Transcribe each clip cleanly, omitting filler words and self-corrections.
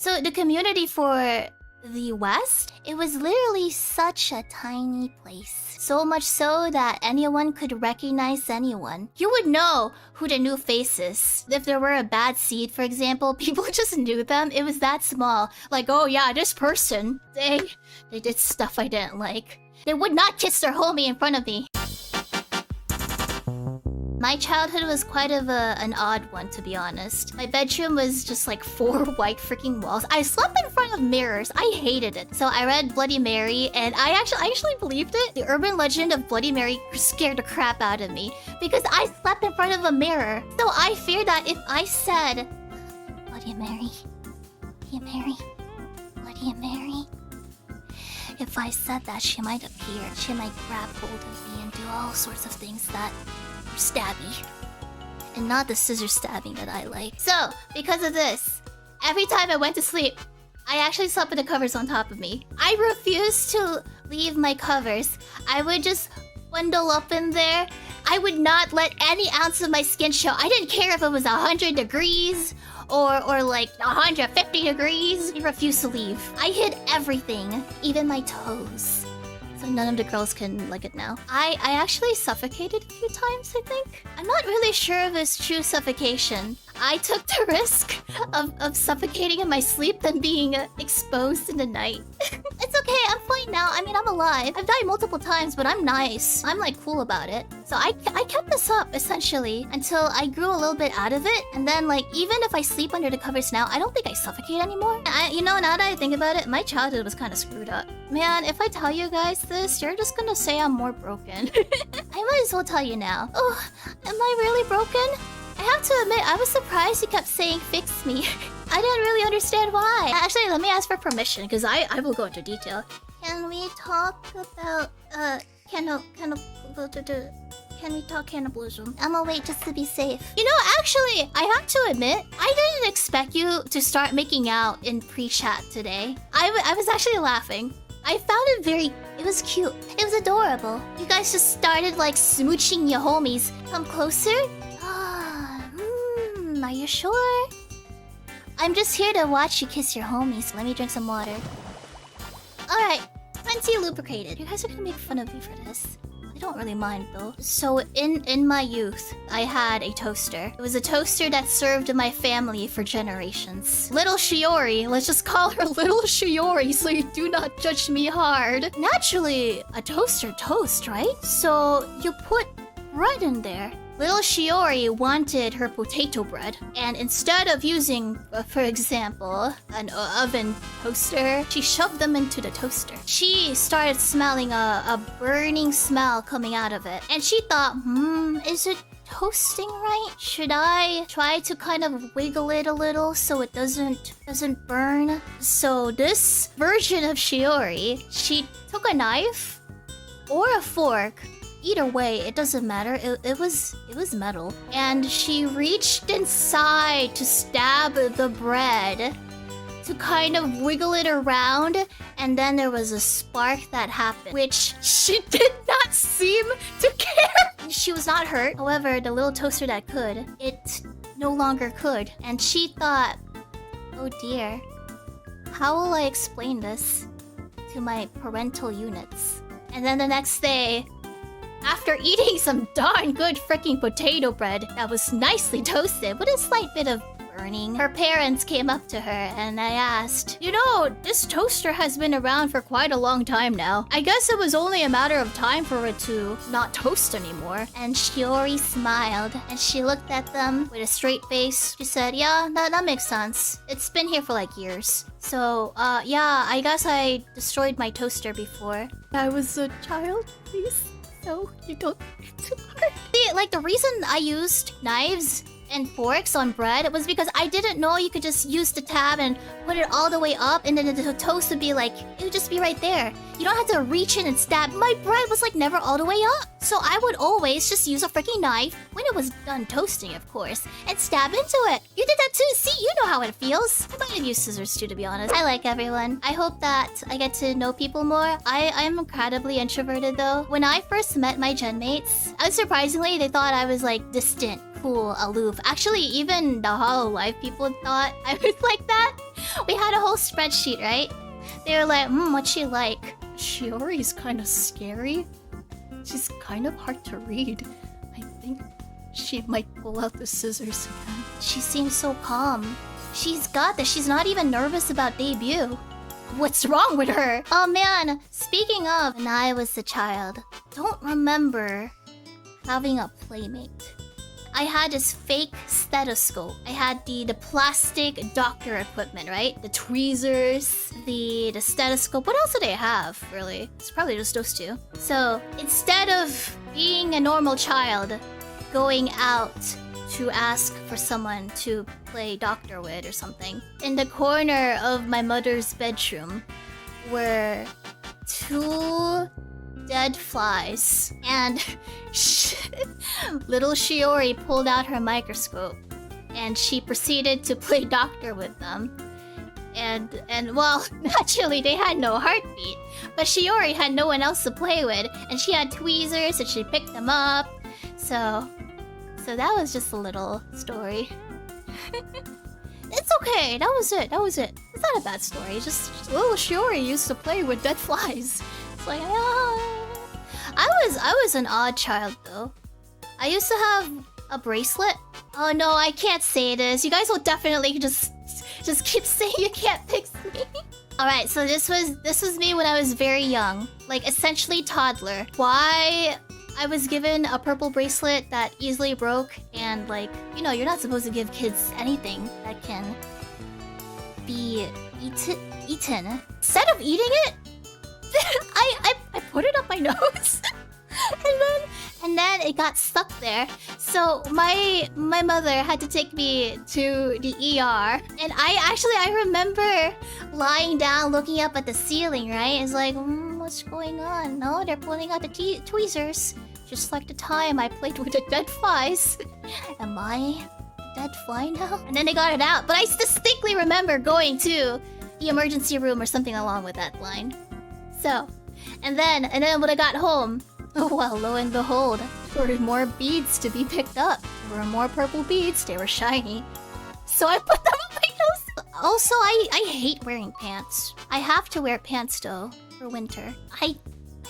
So the community for the West, it was literally such a tiny place. So much so that anyone could recognize anyone. You would know who the new face is. If there were a bad seed, for example, people just knew them. It was that small. Like, oh yeah, this person, they did stuff I didn't like. They would not kiss their homie in front of me. My childhood was quite of an odd one, to be honest. My bedroom was just like 4 white freaking walls. I slept in front of mirrors. I hated it. So I read Bloody Mary, and I actually believed it. The urban legend of Bloody Mary scared the crap out of me because I slept in front of a mirror. So I feared that if I said, Bloody Mary, Bloody Mary, Bloody Mary, if I said that, she might appear. She might grab hold of me and do all sorts of things that stabby, and not the scissor stabbing that I like. So, because of this, every time I went to sleep, I actually slept with the covers on top of me. I refused to leave my covers. I would just bundle up in there. I would not let any ounce of my skin show. I didn't care if it was 100 degrees or like 150 degrees. I refused to leave. I hid everything, even my toes. So none of the girls can like it now. I actually suffocated a few times, I think. I'm not really sure if it's true suffocation. I took the risk of suffocating in my sleep than being exposed in the night. It's okay, I'm fine now. I mean, I'm alive. I've died multiple times, but I'm nice. I'm like cool about it. So I kept this up, essentially, until I grew a little bit out of it. And then, like, even if I sleep under the covers now, I don't think I suffocate anymore. You know, now that I think about it, my childhood was kind of screwed up. Man, if I tell you guys this, you're just gonna say I'm more broken. I might as well tell you now. Oh, am I really broken? I have to admit, I was surprised you kept saying fix me. I didn't really understand why. Actually, let me ask for permission, because I will go into detail. Can we talk about, can we talk cannibalism? I'm gonna wait just to be safe. You know, actually, I have to admit, I didn't expect you to start making out in pre-chat today. I was actually laughing. I found it it was cute. It was adorable. You guys just started like smooching your homies. Come closer? Are you sure? I'm just here to watch you kiss your homies. Let me drink some water. Alright, plenty lubricated. You guys are gonna make fun of me for this. I don't really mind though. So in my youth, I had a toaster. It was a toaster that served my family for generations. Little Shiori, let's just call her Little Shiori so you do not judge me hard. Naturally, a toaster toast, right? So you put bread in there. Little Shiori wanted her potato bread, and instead of using, for example, an oven toaster, she shoved them into the toaster. She started smelling a burning smell coming out of it, and she thought, is it toasting right? Should I try to kind of wiggle it a little so it doesn't burn? So this version of Shiori, she took a knife or a fork. Either way, it doesn't matter. It was metal. And she reached inside to stab the bread to kind of wiggle it around, and then there was a spark that happened, which she did not seem to care. She was not hurt. However, the little toaster that could, it no longer could. And she thought, oh dear, how will I explain this to my parental units? And then the next day, after eating some darn good freaking potato bread that was nicely toasted with a slight bit of burning, her parents came up to her and I asked, you know, this toaster has been around for quite a long time now. I guess it was only a matter of time for it to not toast anymore. And Shiori smiled and she looked at them with a straight face. She said, yeah, that makes sense. It's been here for like years. So, yeah, I guess I destroyed my toaster before. I was a child, please. No, you don't get too hard. Like, the reason I used knives and forks on bread was because I didn't know you could just use the tab and put it all the way up, and then the toast would be like, it would just be right there. You don't have to reach in and stab. My bread was like never all the way up. So I would always just use a freaking knife, when it was done toasting, of course, and stab into it. You did that too. See, you know how it feels. I might have used scissors too, to be honest. I like everyone. I hope that I get to know people more. I'm incredibly introverted though. When I first met my gen mates, unsurprisingly, they thought I was like distant, cool, aloof. Actually, even the hololive people thought I was like that. We had a whole spreadsheet, right? They were like, what's she like? Shiori's kind of scary. She's kind of hard to read. I think she might pull out the scissors again. She seems so calm. She's got this. She's not even nervous about debut. What's wrong with her? Oh man, speaking of when I was a child, don't remember having a playmate. I had this fake stethoscope. I had the plastic doctor equipment, right? The tweezers, the stethoscope. What else did I have, really? It's probably just those two. So instead of being a normal child, going out to ask for someone to play doctor with or something, in the corner of my mother's bedroom were 2 dead flies, and little Shiori pulled out her microscope and she proceeded to play doctor with them. And well, naturally they had no heartbeat, but Shiori had no one else to play with, and she had tweezers and she picked them up. So that was just a little story. It's okay. That was it. It's not a bad story. It's just little Shiori used to play with dead flies. It's like, I was an odd child though. I used to have a bracelet. Oh no, I can't say this. You guys will definitely just keep saying you can't fix me. Alright, so this was me when I was very young. Like essentially toddler. Why I was given a purple bracelet that easily broke, and like, you know, you're not supposed to give kids anything that can be eaten. Instead of eating it, I put it up my nose. and then it got stuck there. So my mother had to take me to the ER. And I remember lying down looking up at the ceiling, right? It's like, what's going on? No, they're pulling out the tweezers. Just like the time I played with the dead flies. Am I a dead fly now? And then they got it out. But I distinctly remember going to the emergency room or something along with that line. So, and then when I got home, oh well, lo and behold, there were more beads to be picked up. There were more purple beads. They were shiny. So I put them on my nose. Also, I hate wearing pants. I have to wear pants though for winter. I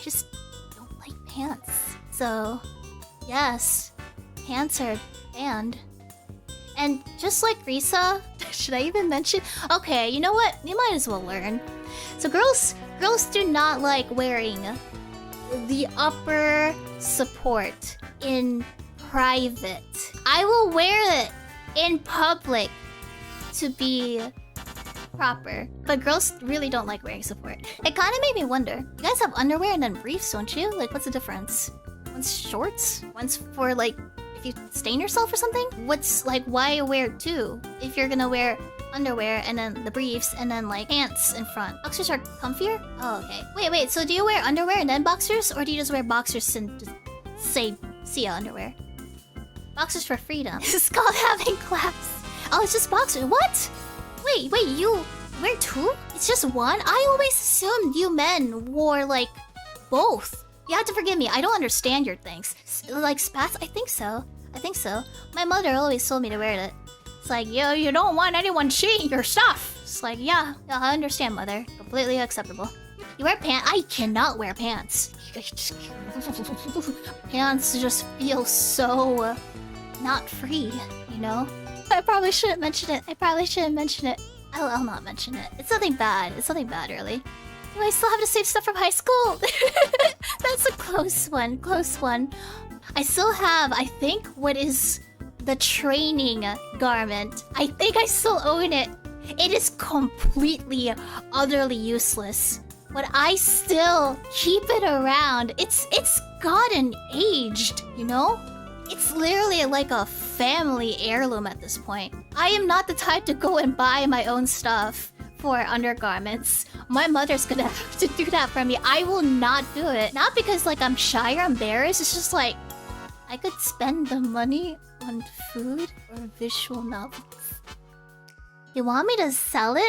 just don't like pants. So, yes, pants are banned. And just like Risa, should I even mention? Okay, you know what? You might as well learn. So girls do not like wearing the upper support in private. I will wear it in public to be proper. But girls really don't like wearing support. It kind of made me wonder. You guys have underwear and then briefs, don't you? Like, what's the difference? One's shorts? One's for like, if you stain yourself or something? What's like, why wear 2? If you're gonna wear underwear and then the briefs and then like pants in front. Boxers are comfier? Oh, okay. Wait, so do you wear underwear and then boxers? Or do you just wear boxers and just say, see ya underwear? Boxers for freedom. It's called having claps. Oh, it's just boxers. What? Wait, you wear 2? It's just one? I always assumed you men wore like both. You have to forgive me. I don't understand your things. Like spats? I think so. My mother always told me to wear it. It's like, yo, you don't want anyone seeing your stuff. It's like, yeah, I understand, mother. Completely acceptable. You wear pants? I cannot wear pants. Pants just feel so not free, you know? I probably shouldn't mention it. I'll not mention it. It's nothing bad. Really. Do I still have the same stuff from high school? That's a close one. I still have, I think, what is the training garment. I think I still own it. It is completely, utterly useless. But I still keep it around. It's gotten aged, you know? It's literally like a family heirloom at this point. I am not the type to go and buy my own stuff for undergarments. My mother's gonna have to do that for me. I will not do it. Not because like I'm shy or embarrassed. It's just like I could spend the money on food or visual novels. You want me to sell it?